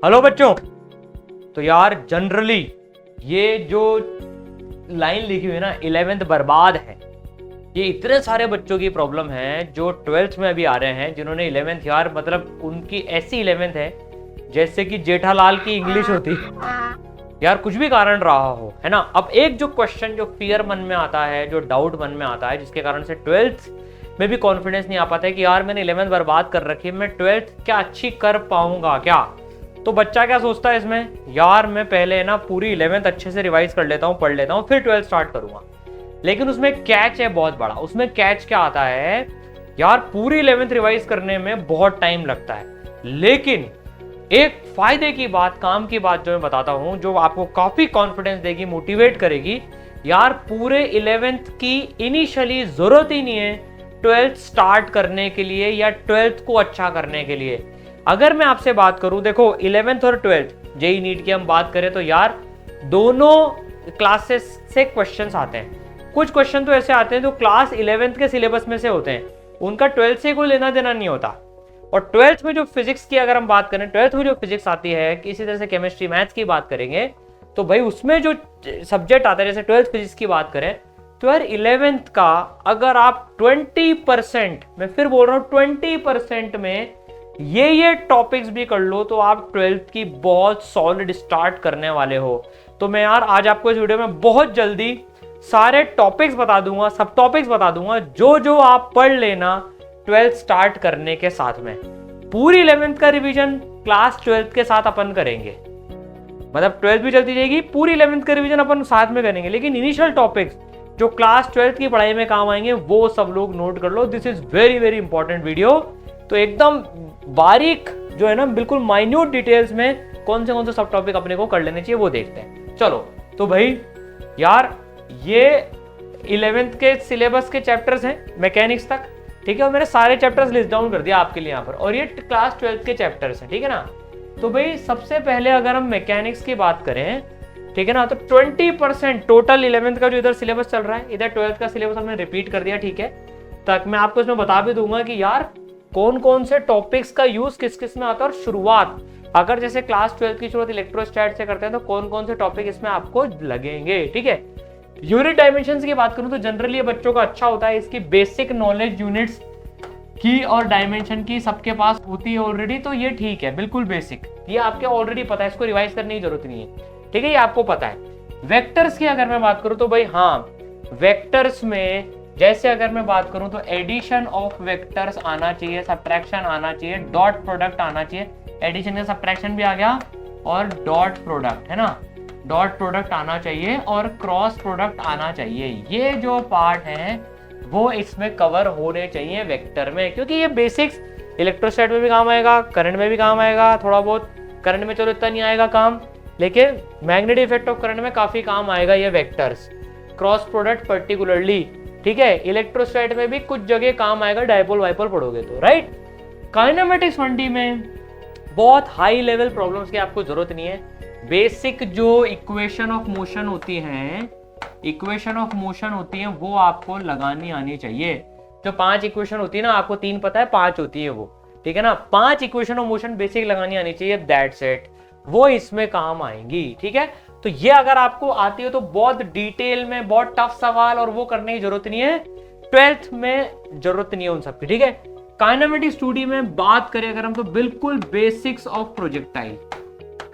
Hello बच्चों। तो यार जनरली ये जो लाइन लिखी हुई है ना 11th बर्बाद है, ये इतने सारे बच्चों की प्रॉब्लम है जो 12th में अभी आ रहे हैं, जिन्होंने 11th यार मतलब उनकी ऐसी 11th है जैसे कि जेठालाल की इंग्लिश होती यार, कुछ भी कारण रहा हो, है ना। अब एक जो क्वेश्चन जो फियर मन में आता है, जो डाउट मन में आता है, जिसके कारण से 12th में भी कॉन्फिडेंस नहीं आ पाता है कि यार मैंने 11th बर्बाद कर रखी है, मैं 12th क्या अच्छी कर पाऊंगा क्या। तो बच्चा क्या सोचता है इसमें, यार मैं पहले ना पूरी 11th अच्छे से रिवाइज कर लेता हूँ, पढ़ लेता हूँ, फिर 12th स्टार्ट करूंगा। लेकिन उसमें कैच है बहुत बड़ा। उसमें कैच क्या आता है, यार पूरी 11th रिवाइज करने में बहुत टाइम लगता है, लेकिन एक फायदे की बात, काम की बात जो मैं बताता हूं, जो आपको काफी कॉन्फिडेंस देगी, मोटिवेट करेगी। यार पूरे 11th की इनिशियली जरूरत ही नहीं है 12th स्टार्ट करने के लिए या 12th को अच्छा करने के लिए। अगर मैं आपसे बात करूं, देखो 11th और 12th जेई नीट की हम बात करें तो यार दोनों क्लासेस से क्वेश्चंस आते हैं। कुछ क्वेश्चन तो ऐसे आते हैं जो क्लास 11th के सिलेबस में से होते हैं, उनका 12th से कोई लेना देना नहीं होता। और 12th में जो फिजिक्स की अगर हम बात करें, 12th में जो फिजिक्स आती है, किसी तरह से केमिस्ट्री मैथ्स की बात करेंगे तो भाई उसमें जो सब्जेक्ट आता है, जैसे 12th फिजिक्स की बात करें तो यार 11th का अगर आप 20%, मैं फिर बोल रहा हूं 20% में ये टॉपिक्स भी कर लो तो आप 12th की बहुत सॉलिड स्टार्ट करने वाले हो। तो मैं यार आज आपको इस वीडियो में बहुत जल्दी सारे टॉपिक्स बता दूंगा, सब टॉपिक्स बता दूंगा, जो जो आप पढ़ लेना 12th स्टार्ट करने के साथ में। पूरी 11th का रिवीजन क्लास 12th के साथ अपन करेंगे, मतलब 12th भी चलती जाएगी, पूरी 11th का रिवीजन अपन साथ में करेंगे, लेकिन इनिशियल टॉपिक्स जो क्लास 12th की पढ़ाई में काम आएंगे वो सब लोग नोट कर लो। This is very very important video. तो एकदम बारीक जो है ना, बिल्कुल माइन्यूट डिटेल्स में कौन से सब टॉपिक अपने को कर लेने चाहिए वो देखते हैं। चलो तो भाई यार ये 11th के सिलेबस के चैप्टर्स हैं मैकेनिक्स तक, ठीक है, और मैंने सारे चैप्टर्स लिस्ट डाउन कर दिया आपके लिए यहाँ पर, और ये क्लास 12th के चैप्टर्स हैं, ठीक है ना। तो भाई सबसे पहले अगर हम मैकेनिक्स की बात करें, ठीक है ना, तो 20% टोटल 11th का जो इधर सिलेबस चल रहा है, इधर 12th का सिलेबस हमने रिपीट कर दिया, ठीक है। तक मैं आपको इसमें बता भी दूंगा कि यार कौन कौन से टॉपिक्स का यूज किस किस में आता है, और शुरुआत अगर जैसे क्लास 12th की शुरुआत इलेक्ट्रोस्टैट से करते हैं तो कौन कौन से टॉपिक इसमें आपको लगेंगे, ठीक है। यूनिट डायमेंशंस की बात करूं तो जनरली ये बच्चों का अच्छा होता है, इसकी बेसिक नॉलेज यूनिट्स की और डायमेंशन की सबके पास होती है ऑलरेडी, तो ये ठीक है, बिल्कुल बेसिक, ये आपके ऑलरेडी पता है, इसको रिवाइज करने की जरूरत नहीं है, ठीक है, ये आपको पता है। वेक्टर्स की अगर मैं बात करूं तो भाई हाँ, वेक्टर्स में जैसे अगर मैं बात करूं तो एडिशन ऑफ वेक्टर्स आना चाहिए, सब्ट्रैक्शन आना चाहिए, डॉट प्रोडक्ट आना चाहिए, एडिशन का सब्ट्रैक्शन भी आ गया, और डॉट प्रोडक्ट, है ना, डॉट प्रोडक्ट आना चाहिए, और क्रॉस प्रोडक्ट आना चाहिए। ये जो पार्ट है वो इसमें कवर होने चाहिए वेक्टर में, क्योंकि ये बेसिक्स इलेक्ट्रोस्टैट में भी काम आएगा, करंट में भी काम आएगा, थोड़ा बहुत करंट में चलो इतना नहीं आएगा काम, लेकिन मैग्नेटिक इफेक्ट ऑफ करंट में काफी काम आएगा ये वेक्टर्स, क्रॉस प्रोडक्ट पर्टिकुलरली, ठीक है। इलेक्ट्रोस्टैट में भी कुछ जगह काम आएगा, डायपोल वाइपोल पढ़ोगे तो, राइट। काइनेमेटिक्स 1D में बहुत हाई लेवल प्रॉब्लम्स की आपको जरूरत नहीं है। बेसिक जो इक्वेशन ऑफ मोशन होती हैं, इक्वेशन ऑफ मोशन होती है वो आपको लगानी आनी चाहिए। जो 5 इक्वेशन होती है ना, आपको 3 पता है, 5 होती है वो, ठीक है ना। 5 इक्वेशन ऑफ मोशन बेसिक लगानी आनी चाहिए, दैट्स इट, वो इसमें काम आएंगी, ठीक है। तो ये अगर आपको आती है तो बहुत डिटेल में, बहुत टफ सवाल और वो करने की जरूरत नहीं है, 12th में जरूरत नहीं है उन सबकी, ठीक है। काइनेमेटिक्स 2D में बात करें अगर हम तो बिल्कुल बेसिक्स ऑफ प्रोजेक्टाइल,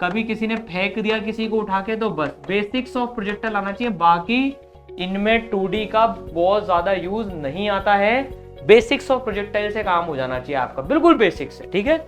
कभी किसी ने फेंक दिया किसी को उठा के तो बस बेसिक्स ऑफ प्रोजेक्टाइल आना चाहिए, बाकी इनमें 2D का बहुत ज्यादा यूज नहीं आता है, बेसिक्स ऑफ प्रोजेक्टाइल से काम हो जाना चाहिए आपका, बिल्कुल बेसिक्स से, ठीक है।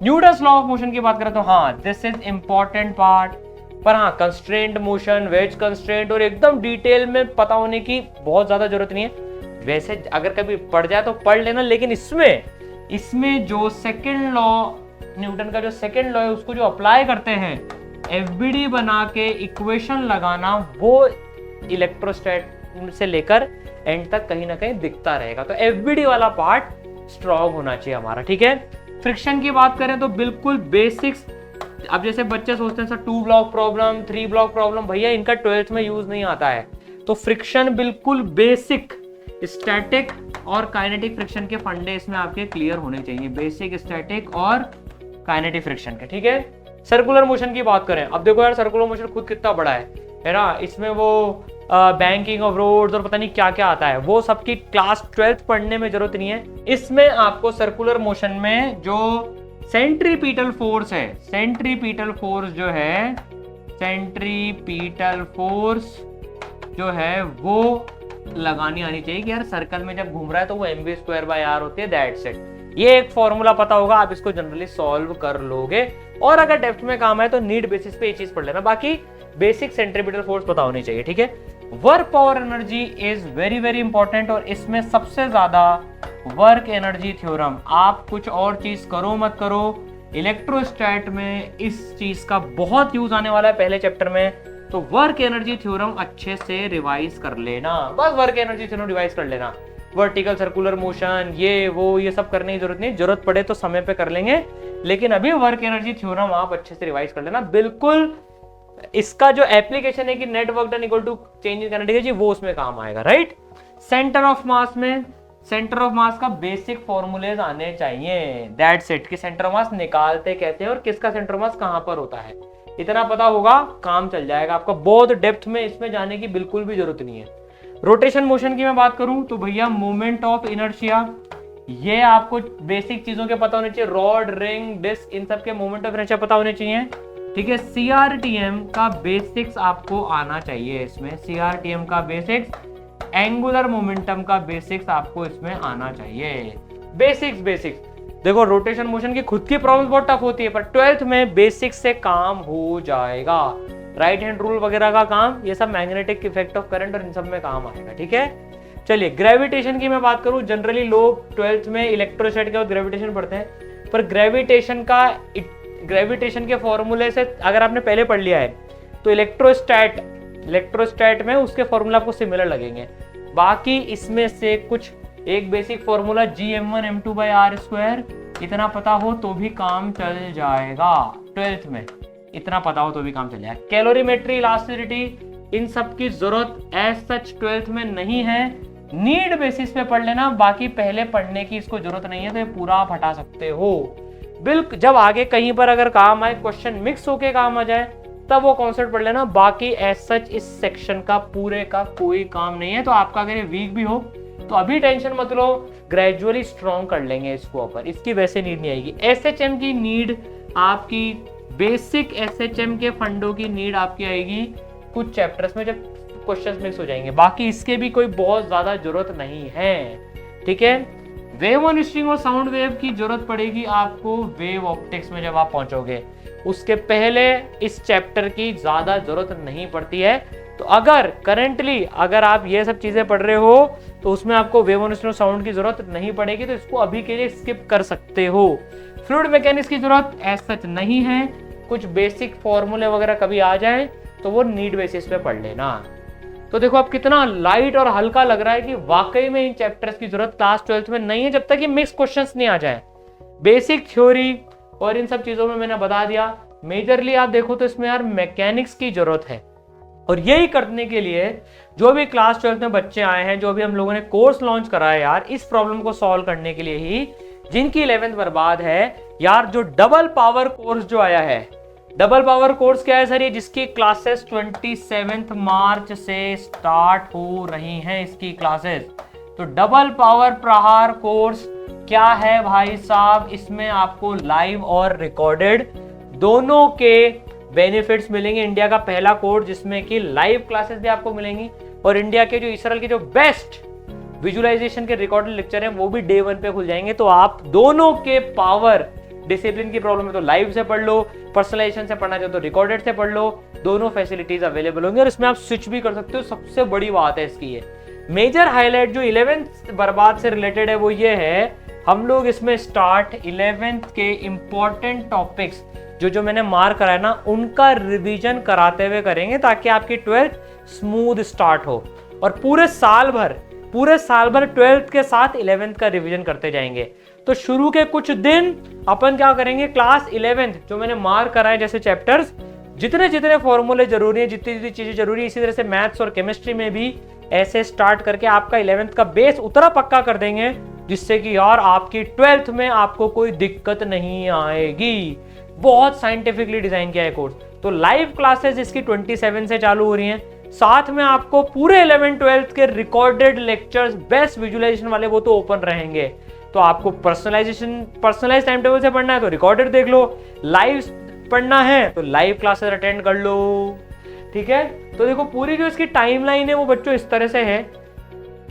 न्यूटन्स लॉ ऑफ मोशन की बात करें तो हाँ, दिस इज इंपॉर्टेंट पार्ट, पर हाँ कंस्ट्रेंट मोशन, वेज कंस्ट्रेंट और एकदम डिटेल में पता होने की बहुत ज्यादा जरूरत नहीं है। वैसे अगर कभी पढ़ जाए तो पढ़ लेना, लेकिन इसमें जो सेकंड लॉ, न्यूटन का जो सेकंड लॉ है उसको जो अप्लाई करते हैं, एफबीडी बना के इक्वेशन लगाना, वो इलेक्ट्रोस्टैट से लेकर एंड तक कहीं ना कहीं दिखता रहेगा। तो एफबीडी वाला पार्ट स्ट्रॉन्ग होना चाहिए हमारा, ठीक है। फ्रिक्शन की बात करें तो बिल्कुल बेसिक्स, अब जैसे बच्चे सोचते हैं sir 2 block problem, 3 block problem, भैया इनका 12th में यूज नहीं आता है। तो फ्रिक्शन बिल्कुल बेसिक, स्टैटिक और काइनेटिक फ्रिक्शन के फंडे इसमें आपके क्लियर होने चाहिए, बेसिक, स्टैटिक और काइनेटिक फ्रिक्शन के, ठीक है। सर्कुलर मोशन की बात करें, अब देखो यार सर्कुलर मोशन खुद कितना बड़ा है ना, इसमें वो बैंकिंग ऑफ रोड्स और पता नहीं क्या क्या आता है, वो सबकी क्लास 12th पढ़ने में जरूरत नहीं है। इसमें आपको सर्कुलर मोशन में जो सेंट्रीपीटल फोर्स है, सेंट्रीपीटल फोर्स जो है, सेंट्रीपीटल फोर्स जो है वो लगानी आनी चाहिए कि यार सर्कल में जब घूम रहा है तो वो mv²/r होती है, दैट्स इट। ये एक फॉर्मूला पता होगा, आप इसको जनरली सॉल्व कर लोगे, और अगर डेप्थ में काम है तो नीड बेसिस पे ये चीज पढ़ लेना, बाकी बेसिक सेंट्रीपिटल फोर्स पता होनी चाहिए, ठीक है। Work power energy is very very important, और इसमें सबसे ज्यादा वर्क एनर्जी थ्योरम, आप कुछ और चीज करो मत करो, इलेक्ट्रोस्टैट में इस चीज का बहुत यूज आने वाला है पहले चैप्टर में, तो वर्क एनर्जी थ्योरम अच्छे से रिवाइज कर लेना, बस वर्क एनर्जी थ्योरम रिवाइज कर लेना। वर्टिकल सर्कुलर मोशन ये वो ये सब करने की जरूरत नहीं, जरूरत पड़े तो समय पे कर लेंगे, लेकिन अभी वर्क एनर्जी थ्योरम आप अच्छे से रिवाइज कर लेना। बिल्कुल इसका जो एप्लीकेशन है कि net work done equal to change in kinetic energy, वो उसमें काम आएगा, राइट। सेंटर ऑफ मास में सेंटर ऑफ मास का बेसिक फॉर्मूलेज आने चाहिए, दैट्स इट, कि सेंटर ऑफ मास निकालते कहते हैं और किसका सेंटर ऑफ मास कहां पर होता है, इतना पता होगा, काम चल जाएगा आपका। बहुत डेप्थ में इसमें जाने की बिल्कुल भी जरूरत नहीं है। रोटेशन मोशन की मैं बात करूं तो भैया मोमेंट ऑफ इनर्शिया, ये आपको बेसिक चीजों के पता होने चाहिए, रॉड रिंग डिस्क इन सब के मोमेंट ऑफ इनर्शिया पता होने चाहिए, ठीक है। सीआरटीएम का बेसिक्स आपको आना चाहिए इसमें, सीआरटीएम का बेसिक्स, एंगुलर मोमेंटम का बेसिक्स आपको इसमें आना चाहिए, बेसिक्स। देखो रोटेशन मोशन की खुद की प्रॉब्लम बहुत टफ होती है, पर 12th में बेसिक्स से काम हो जाएगा, राइट हैंड रूल वगैरह का काम, ये सब मैग्नेटिक इफेक्ट ऑफ करंट और इन सब में काम आएगा, ठीक है। चलिए ग्रेविटेशन की मैं बात करूं, जनरली लोग 12th में इलेक्ट्रोस्टैट के बाद ग्रेविटेशन पढ़ते हैं, पर ग्रेविटेशन के फॉर्मूले से अगर आपने पहले पढ़ लिया है तो इलेक्ट्रोस्टैट में उसके फॉर्मूला आपको सिमिलर लगेंगे, बाकी इसमें से कुछ एक बेसिक फॉर्मूला Gm1m2/r², इतना पता हो तो भी काम चल जाएगा 12th में, इतना पता हो तो भी काम चल जाएगा। कैलोरीमेट्री, इलास्टिसिटी, इन सब की जरूरत एज सच 12th में नहीं है, नीड बेसिस पे पढ़ लेना, बाकी पहले पढ़ने की इसको जरूरत नहीं है, तो ये पूरा आप हटा सकते हो। बिल्कुल जब आगे कहीं पर अगर काम आए, क्वेश्चन मिक्स होके काम आ जाए, तब वो कॉन्सेप्ट पढ़ लेना, बाकी एज सच इस सेक्शन का पूरे का कोई काम नहीं है। तो आपका अगर ये वीक भी हो तो अभी टेंशन मत लो, ग्रेजुअली स्ट्रॉन्ग कर लेंगे इसको, ऊपर इसकी वैसे नीड नहीं आएगी। एसएचएम की नीड आपकी, बेसिक एसएचएम के फंडों की नीड आपकी आएगी कुछ चैप्टर्स में जब क्वेश्चंस मिक्स हो जाएंगे, बाकी इसके भी कोई बहुत ज्यादा जरूरत नहीं है, ठीक है। वेव ऑन स्ट्रिंग और साउंड वेव की जरूरत पड़ेगी आपको वेव ऑप्टिक्स में जब आप पहुंचोगे, उसके पहले इस चैप्टर की ज्यादा जरूरत नहीं पड़ती है। तो अगर करेंटली अगर आप ये सब चीजें पढ़ रहे हो तो उसमें आपको वेव ऑन स्ट्रिंग और साउंड की जरूरत नहीं पड़ेगी, तो इसको अभी के लिए स्किप कर सकते हो। फ्लूइड मैकेनिक्स की जरूरत एज सच नहीं है, कुछ बेसिक फॉर्मूले वगैरह कभी आ जाए तो वो नीड बेसिस पे पढ़ लेना। तो देखो अब कितना लाइट और हल्का लग रहा है कि वाकई में इन चैप्टर्स की जरूरत क्लास 12th में नहीं है, जब तक ये मिक्स क्वेश्चंस नहीं आ जाए। बेसिक थ्योरी और इन सब चीजों में मैंने बता दिया। मेजरली आप देखो तो इसमें यार मैकेनिक्स की जरूरत है, और यही करने के लिए जो भी क्लास 12th में बच्चे आए हैं, जो भी हम लोगों ने कोर्स लॉन्च करा है यार, इस प्रॉब्लम को सॉल्व करने के लिए ही, जिनकी 11th बर्बाद है यार, जो डबल पावर कोर्स जो आया है, डबल पावर कोर्स क्या है सर, ये जिसकी क्लासेस 27 मार्च से स्टार्ट हो रही हैं इसकी क्लासेस। तो डबल पावर प्रहार कोर्स क्या है भाई साहब, इसमें आपको लाइव और रिकॉर्डेड दोनों के बेनिफिट्स मिलेंगे। इंडिया का पहला कोर्स जिसमें कि लाइव क्लासेस भी आपको मिलेंगी, और इंडिया के जो इसरल के जो बेस्ट विजुअलाइजेशन के रिकॉर्डेड लेक्चर हैं वो भी डे 1 पे खुल जाएंगे। तो आप दोनों के पावर, डिसिप्लिन की प्रॉब्लम है तो लाइव से पढ़ लो, पर्सनलाइजेशन से पढ़ना चाहो तो रिकॉर्डेड से पढ़ लो, दोनों फैसिलिटीज अवेलेबल होंगी, और इसमें आप स्विच भी कर सकते हो। सबसे बड़ी बात है इसकी ये मेजर हाईलाइट जो 11th बर्बाद से रिलेटेड है वो ये है, हम लोग इसमें स्टार्ट 11th के इंपॉर्टेंट टॉपिक्स जो मैंने मार्क कराया ना, उनका रिवीजन कराते हुए करेंगे, ताकि आपकी 12th स्मूथ स्टार्ट हो, और पूरे साल भर 12th के साथ 11th का रिवीजन करते जाएंगे। तो शुरू के कुछ दिन अपन क्या करेंगे, क्लास 11th जो मैंने मार्क कराए जैसे चैप्टर्स, जितने फॉर्मूले जरूरी है, जितनी चीजें जरूरी है, इसी तरह से मैथ्स और केमिस्ट्री में भी ऐसे स्टार्ट करके आपका 11th का बेस उतना पक्का कर देंगे, जिससे कि यार आपकी 12th में आपको कोई दिक्कत नहीं आएगी। बहुत साइंटिफिकली डिजाइन किया है कोर्स। तो लाइव क्लासेस इसकी 27 से चालू हो रही हैं, साथ में आपको पूरे 11th 12th के रिकॉर्डेड लेक्चर्स बेस्ट विजुअलाइजेशन वाले वो तो ओपन रहेंगे। तो आपको पर्सनलाइज टाइम टेबल से पढ़ना है तो रिकॉर्डेड देख लो, लाइव पढ़ना है तो लाइव क्लासेस अटेंड कर लो, ठीक है। तो देखो पूरी जो इसकी टाइमलाइन है वो बच्चों इस तरह से है।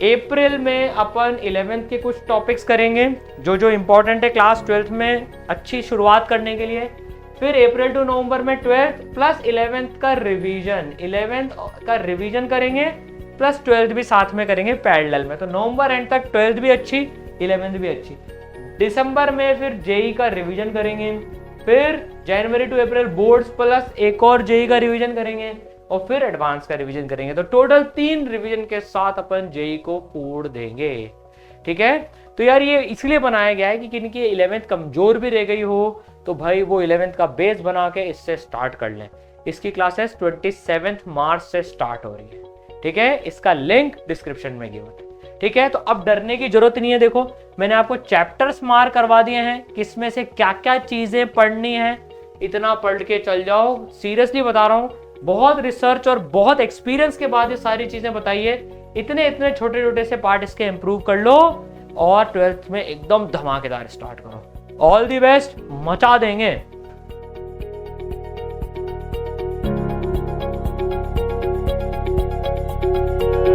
अप्रैल में अपन 11th के कुछ टॉपिक्स करेंगे जो इंपॉर्टेंट है क्लास 12th में अच्छी शुरुआत करने के लिए। फिर अप्रैल टू नवंबर में 12th प्लस 11th का रिवीजन, 11th का रिवीजन करेंगे प्लस 12th भी साथ में करेंगे पैरेलल में। तो नवंबर एंड तक 12th भी अच्छी, 11th भी अच्छी। दिसंबर में फिर जेई का रिवीजन करेंगे, फिर जनवरी टू अप्रैल बोर्ड्स प्लस एक और जेई का रिवीजन करेंगे और फिर एडवांस का रिवीजन करेंगे। तो टोटल 3 रिवीजन के साथ अपन जेई को फोड़ देंगे, ठीक है। तो यार ये इसलिए बनाया गया है कि किनकी 11th कमजोर भी रह गई हो तो भाई वो 11th का बेस बना के इससे स्टार्ट कर लें। इसकी क्लासेस 27 मार्च से स्टार्ट हो रही है, ठीक है। इसका लिंक डिस्क्रिप्शन में गिवन है, ठीक है। तो अब डरने की जरूरत नहीं है। देखो मैंने आपको चैप्टर्स मार्क करवा दिए हैं, किसमें से क्या क्या चीजें पढ़नी है, इतना पढ़ के चल जाओ। सीरियसली बता रहा हूँ, बहुत रिसर्च और बहुत एक्सपीरियंस के बाद ये सारी चीजें बताइए। इतने इतने छोटे छोटे से पार्ट इसके इंप्रूव कर लो और 12th में एकदम धमाकेदार स्टार्ट करो। ऑल दी बेस्ट, मचा देंगे।